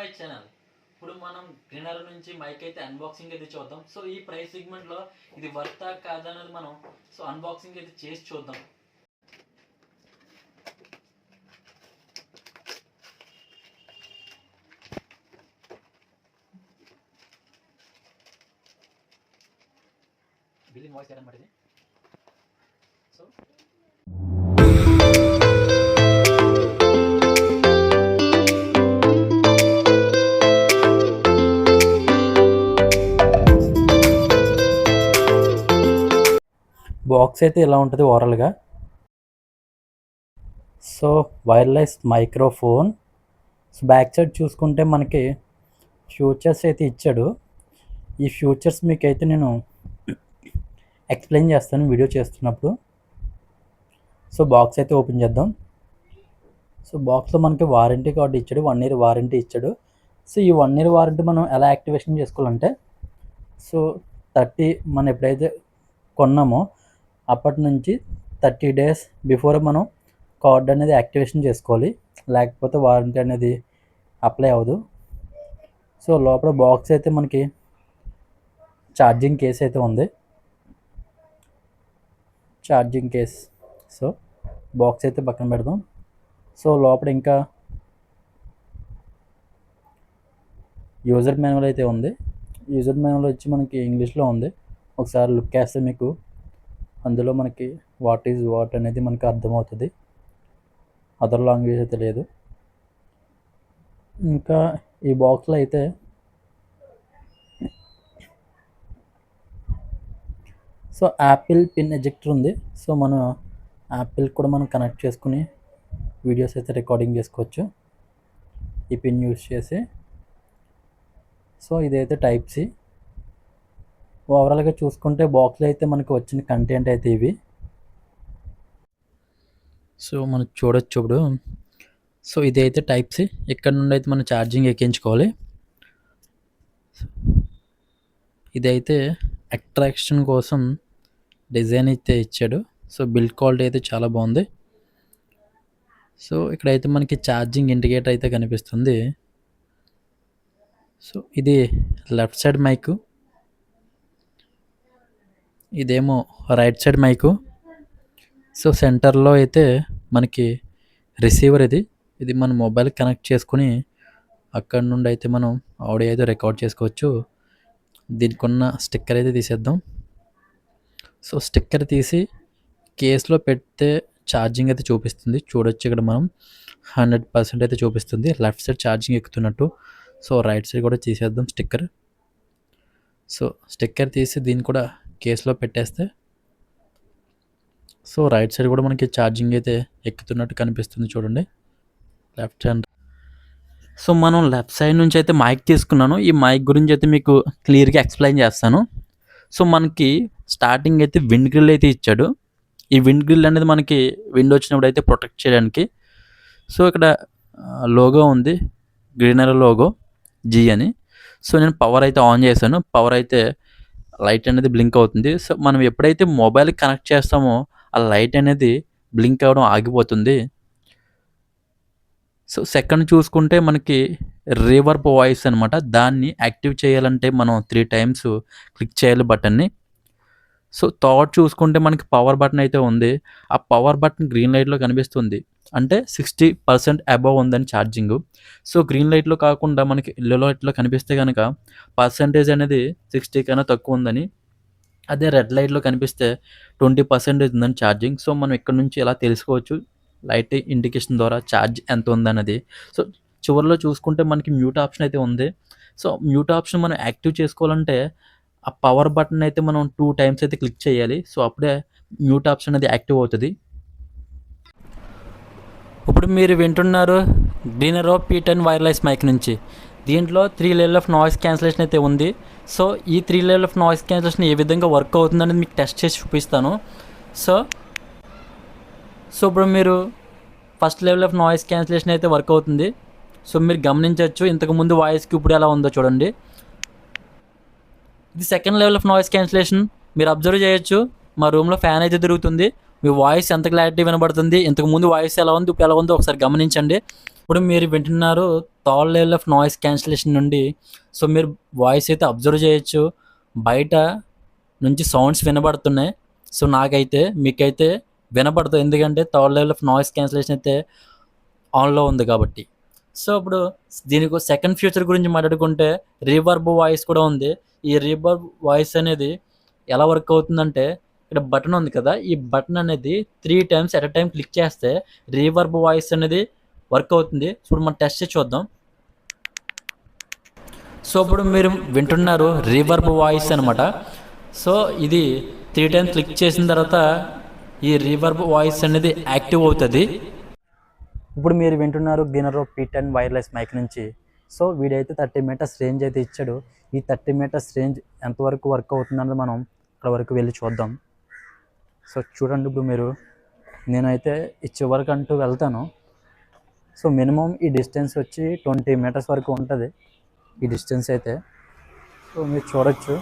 My channel. ఇప్పుడు మనం greener నుంచి మైక్ అయితే అన్బాక్సింగ్ అయితే చూద్దాం. సో ఈ ప్రైస్ సెగ్మెంట్లో ఇది వర్తా కాదా అనేది మనం అన్బాక్సింగ్ అయితే చేసి చూద్దాం. బిల్లింగ్ వాయిస్ అనమాట ఇది. సో బాక్స్ అయితే ఇలా ఉంటుంది ఓవరాల్గా. So wireless microphone. So back side చూసుకుంటే మనకి ఫ్యూచర్స్ అయితే ఇచ్చాడు. ఈ ఫ్యూచర్స్ మీకైతే నేను ఎక్స్ప్లెయిన్ చేస్తాను వీడియో చేస్తున్నప్పుడు. సో బాక్స్ అయితే ఓపెన్ చేద్దాం. సో బాక్స్లో మనకి వారంటీ కార్డు ఇచ్చాడు, 1 year వారంటీ ఇచ్చాడు. సో ఈ 1 year వారంటీ మనం ఎలా యాక్టివేషన్ చేసుకోవాలంటే, సో మనం ఎప్పుడైతే కొన్నామో అప్పటి నుంచి 30 days బిఫోర్ మనం కార్డ్ అనేది యాక్టివేషన్ చేసుకోవాలి, లేకపోతే వారంటీ అనేది అప్లై అవ్వదు. సో లోపల బాక్స్ అయితే మనకి ఛార్జింగ్ కేస్ అయితే ఉంది, ఛార్జింగ్ కేస్. సో బాక్స్ అయితే పక్కన పెడదాం. సో లోపల ఇంకా యూజర్ మాన్యువల్ అయితే ఉంది. యూజర్ మాన్యువల్ వచ్చి మనకి ఇంగ్లీష్లో ఉంది. ఒకసారి లుక్ వేస్తే మీకు అందులో మనకి వాట్ ఈజ్ వాట్ అనేది మనకి అర్థమవుతుంది. అదర్ లాంగ్వేజ్ అయితే లేదు. ఇంకా ఈ బాక్స్లో అయితే సో యాపిల్ పిన్ ఎజెక్టర్ ఉంది. సో మనం యాపిల్ కూడా మనం కనెక్ట్ చేసుకుని వీడియోస్ అయితే రికార్డింగ్ చేసుకోవచ్చు ఈ పిన్ యూస్ చేసి. సో ఇదైతే టైప్ సి. ఓవరాల్గా చూసుకుంటే బాక్స్లో అయితే మనకి వచ్చిన కంటెంట్ అయితే ఇవి. సో మనం చూడొచ్చు ఇప్పుడు. సో ఇదైతే టైప్ సి. ఇక్కడ నుండి అయితే మనం ఛార్జింగ్ ఎక్కించుకోవాలి. ఇదైతే అట్రాక్షన్ కోసం డిజైన్ అయితే ఇచ్చాడు. సో బిల్డ్ క్వాలిటీ అయితే చాలా బాగుంది. సో ఇక్కడైతే మనకి ఛార్జింగ్ ఇండికేటర్ అయితే కనిపిస్తుంది. సో ఇది లెఫ్ట్ సైడ్ మైకు, ఇదేమో రైట్ సైడ్ మైకు. సో సెంటర్లో అయితే మనకి రిసీవర్ ఇది మన మొబైల్ కనెక్ట్ చేసుకుని అక్కడ నుండి అయితే మనం ఆడియో అయితే రికార్డ్ చేసుకోవచ్చు. దీనికి ఉన్న స్టిక్కర్ అయితే తీసేద్దాం. సో స్టిక్కర్ తీసి కేస్లో పెడితే ఛార్జింగ్ అయితే చూపిస్తుంది. చూడొచ్చు ఇక్కడ మనం 100% అయితే చూపిస్తుంది లెఫ్ట్ సైడ్ ఛార్జింగ్ ఎక్కుతున్నట్టు. సో రైట్ సైడ్ కూడా తీసేద్దాం స్టిక్కర్. సో స్టిక్కర్ తీసి దీన్ని కూడా కేసులో పెట్టేస్తే సో రైట్ సైడ్ కూడా మనకి ఛార్జింగ్ అయితే ఎక్కుతున్నట్టు కనిపిస్తుంది చూడండి, లెఫ్ట్ హ్యాండ్. సో మనం లెఫ్ట్ సైడ్ నుంచి అయితే మైక్ తీసుకున్నాను. ఈ మైక్ గురించి అయితే మీకు క్లియర్గా ఎక్స్ప్లెయిన్ చేస్తాను. సో మనకి స్టార్టింగ్ అయితే విండ్ గ్రిల్ అయితే ఇచ్చాడు. ఈ విండ్ గ్రిల్ అనేది మనకి విండ్ వచ్చినప్పుడు అయితే ప్రొటెక్ట్ చేయడానికి. సో ఇక్కడ లోగో ఉంది, గ్రీనరీ లోగో జీ అని. సో నేను పవర్ అయితే ఆన్ చేశాను. పవర్ అయితే లైట్ అనేది బ్లింక్ అవుతుంది. సో మనం ఎప్పుడైతే మొబైల్ కనెక్ట్ చేస్తామో ఆ లైట్ అనేది బ్లింక్ అవ్వడం ఆగిపోతుంది. సో సెకండ్ చూసుకుంటే మనకి రివర్బ్ వాయిస్ అనమాట. దాన్ని యాక్టివ్ చేయాలంటే మనం 3 times క్లిక్ చేయాలి బటన్ని. సో థర్డ్ చూసుకుంటే మనకి పవర్ బటన్ అయితే ఉంది. ఆ పవర్ బటన్ గ్రీన్ లైట్లో కనిపిస్తుంది, అంటే 60% అబవ్ ఉందని ఛార్జింగ్. సో గ్రీన్ లైట్లో కాకుండా మనకి ఎల్లో లైట్లో కనిపిస్తే కనుక పర్సంటేజ్ అనేది 60 కన్నా తక్కువ ఉందని, అదే రెడ్ లైట్లో కనిపిస్తే 20% ఉందని ఛార్జింగ్. సో మనం ఇక్కడ నుంచి ఎలా తెలుసుకోవచ్చు లైట్ ఇండికేషన్ ద్వారా ఛార్జ్ ఎంత ఉందన్నది. సో చివరిలో చూసుకుంటే మనకి మ్యూట్ ఆప్షన్ అయితే ఉంది. సో మ్యూట్ ఆప్షన్ మనం యాక్టివ్ చేసుకోవాలంటే ఆ పవర్ బటన్ అయితే మనం 2 times అయితే క్లిక్ చేయాలి. సో అప్పుడే మ్యూట్ ఆప్షన్ అనేది యాక్టివ్ అవుతుంది. ఇప్పుడు మీరు వింటున్నారు గ్రీనరో P10 వైర్లెస్ మైక్ నుంచి. దీంట్లో 3 levels ఆఫ్ నాయిస్ క్యాన్సిలేషన్ అయితే ఉంది. సో ఈ 3 levels ఆఫ్ నాయిస్ క్యాన్సిలేషన్ ఏ విధంగా వర్క్ అవుతుందనేది మీకు టెస్ట్ చేసి చూపిస్తాను. సో ఇప్పుడు మీరు first level of noise cancellation అయితే వర్క్ అవుతుంది. సో మీరు గమనించవచ్చు ఇంతకుముందు వాయిస్కి ఇప్పుడు ఎలా ఉందో చూడండి. ఇది second level of noise cancellation. మీరు అబ్జర్వ్ చేయొచ్చు, మా రూమ్లో ఫ్యాన్ అయితే తిరుగుతుంది. మీ వాయిస్ ఎంత క్లారిటీ వినబడుతుంది, ఇంతకుముందు వాయిస్ ఎలా ఉంది, ఇప్పుడు ఎలా ఉందో ఒకసారి గమనించండి. ఇప్పుడు మీరు వింటున్నారు third level of noise cancellation నుండి. సో మీరు వాయిస్ అయితే అబ్జర్వ్ చేయొచ్చు. బయట నుంచి సౌండ్స్ వినబడుతున్నాయి. సో నాకైతే మీకైతే వినపడదు, ఎందుకంటే third level of noise cancellation అయితే ఆన్లో ఉంది కాబట్టి. సో ఇప్పుడు దీనికి సెకండ్ ఫ్యూచర్ గురించి మాట్లాడుకుంటే రీవర్బ్ వాయిస్ కూడా ఉంది. ఈ రీవర్బ్ వాయిస్ అనేది ఎలా వర్క్ అవుతుందంటే, ఇక్కడ బటన్ ఉంది కదా, ఈ బటన్ అనేది 3 times at a time click చేస్తే రీవర్బ్ వాయిస్ అనేది వర్క్ అవుతుంది. ఇప్పుడు మనం టెస్ట్ చేసి చూద్దాం. సో ఇప్పుడు మీరు వింటున్నారు రీవర్బ్ వాయిస్ అనమాట. సో ఇది 3 టైమ్స్ క్లిక్ చేసిన తర్వాత ఈ రీవర్బ్ వాయిస్ అనేది యాక్టివ్ అవుతుంది. ఇప్పుడు మీరు వింటున్నారు గినరో P10 వైర్లెస్ మైక్ నుంచి. సో వీడైతే 30 మీటర్స్ రేంజ్ అయితే ఇచ్చాడు. ఈ 30 మీటర్స్ రేంజ్ ఎంతవరకు వర్క్ అవుతుందన్నది మనం అక్కడ వరకు వెళ్ళి చూద్దాం. సో చూడండి, ఇప్పుడు మీరు నేనైతే ఈ చివరికి అంటూ వెళ్తాను. సో మినిమం ఈ డిస్టెన్స్ వచ్చి 20 మీటర్స్ వరకు ఉంటుంది ఈ డిస్టెన్స్ అయితే. సో మీరు చూడొచ్చు,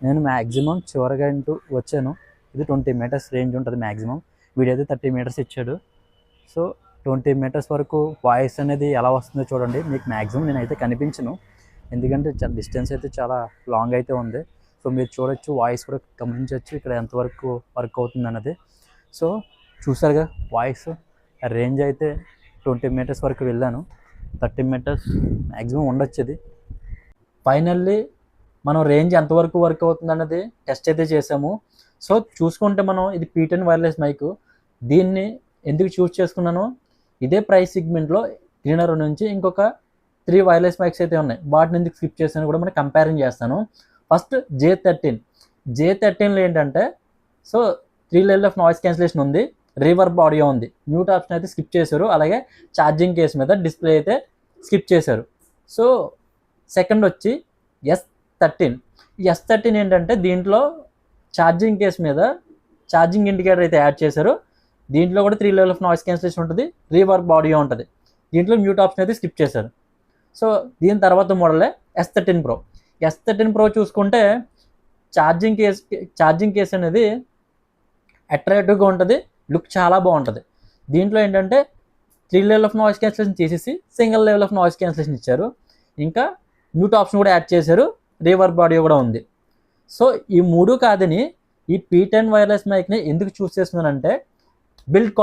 నేను మ్యాక్సిమం చివరిగా అంటూ వచ్చాను. ఇది 20 మీటర్స్ రేంజ్ ఉంటుంది మ్యాక్సిమం. వీడైతే 30 మీటర్స్ ఇచ్చాడు. సో 20 మీటర్స్ వరకు వాయిస్ అనేది ఎలా వస్తుందో చూడండి. మీకు మ్యాక్సిమం నేనైతే కనిపించను, ఎందుకంటే డిస్టెన్స్ అయితే చాలా లాంగ్ అయితే ఉంది. సో మీరు చూడొచ్చు, వాయిస్ కూడా గమనించవచ్చు ఇక్కడ ఎంతవరకు వర్క్ అవుతుంది అన్నది. సో చూసారుగా వాయిస్ రేంజ్ అయితే 20 మీటర్స్ వరకు వెళ్ళాను. 30 మీటర్స్ మ్యాక్సిమం ఉండొచ్చు ఇది. ఫైనల్లీ మనం రేంజ్ ఎంతవరకు వర్క్ అవుతుంది అన్నది టెస్ట్ అయితే చేసాము. సో చూసుకుంటే మనం ఇది P10 వైర్లెస్ మైక్. దీన్ని ఎందుకు చూస్ చేసుకున్నాను, ఇదే ప్రైస్ సెగ్మెంట్లో గ్రీనర్ నుంచి ఇంకొక 3 వైర్లెస్ మైక్స్ అయితే ఉన్నాయి. వాటిని ఎందుకు స్కిప్ చేసాను కూడా మనం కంపారిజన్ చేస్తాను. ఫస్ట్ J13లో ఏంటంటే, so 3 level of noise cancellation ఉంది, రీవర్బ్ ఆడియో ఉంది, మ్యూట్ ఆప్షన్ అయితే స్కిప్ చేశారు, అలాగే ఛార్జింగ్ కేస్ మీద డిస్ప్లే అయితే స్కిప్ చేశారు. సో సెకండ్ వచ్చి S13 ఏంటంటే, దీంట్లో ఛార్జింగ్ కేస్ మీద ఛార్జింగ్ ఇండికేటర్ అయితే యాడ్ చేశారు. దీంట్లో కూడా 3 లెవెల్ ఆఫ్ నాయిస్ క్యాన్సిలేషన్ ఉంటుంది, రీవర్బ్ ఆడియో ఉంటుంది. దీంట్లో మ్యూట్ ఆప్షన్ అయితే స్కిప్ చేశారు. సో దీని తర్వాత మోడలే S13 Pro చూసుకుంటే ఛార్జింగ్ కేస్ అనేది అట్రాక్టివ్గా ఉంటుంది, లుక్ చాలా బాగుంటుంది. దీంట్లో ఏంటంటే 3 లెవెల్ ఆఫ్ నాయిస్ క్యాన్సిలేషన్ చేసేసి single level of noise cancellation ఇచ్చారు, ఇంకా మ్యూట్ ఆప్షన్ కూడా యాడ్ చేశారు, రీవర్బ్ ఆడియో కూడా ఉంది. సో ఈ మూడు కాదని ఈ P10 వైర్లెస్ మైక్ని ఎందుకు చూస్ చేస్తున్నానంటే, బిల్డ్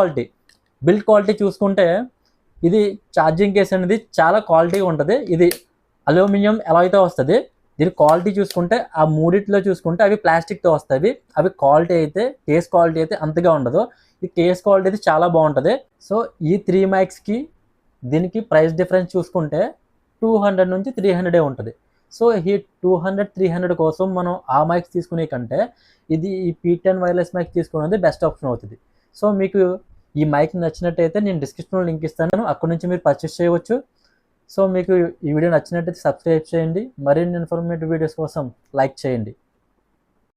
క్వాలిటీ చూసుకుంటే ఇది ఛార్జింగ్ కేస్ అనేది చాలా క్వాలిటీగా ఉంటుంది. ఇది అల్యూమినియం అలాయ్తో వస్తుంది. దీని క్వాలిటీ చూసుకుంటే ఆ మూడిట్లో చూసుకుంటే అవి ప్లాస్టిక్తో వస్తాయి. అవి కేస్ క్వాలిటీ అయితే అంతగా ఉండదు. ఈ కేస్ క్వాలిటీ అయితే చాలా బాగుంటుంది. సో ఈ 3 మైక్స్కి దీనికి ప్రైస్ డిఫరెన్స్ చూసుకుంటే 200 నుంచి 300 ఉంటుంది. సో ఈ 200-300 కోసం మనం ఆ మైక్స్ తీసుకునే కంటే ఇది ఈ P10 వైర్లెస్ మైక్ తీసుకునేది బెస్ట్ ఆప్షన్ అవుతుంది. సో మీకు ఈ మైక్ నచ్చినట్టయితే నేను డిస్క్రిప్షన్లో లింక్ ఇస్తాను, అక్కడ నుంచి మీరు పర్చేస్ చేయవచ్చు. సో మీకు ఈ వీడియో నచ్చినట్టయితే సబ్స్క్రైబ్ చేయండి, మరిన్ని ఇన్ఫర్మేటివ్ వీడియోస్ కోసం లైక్ చేయండి.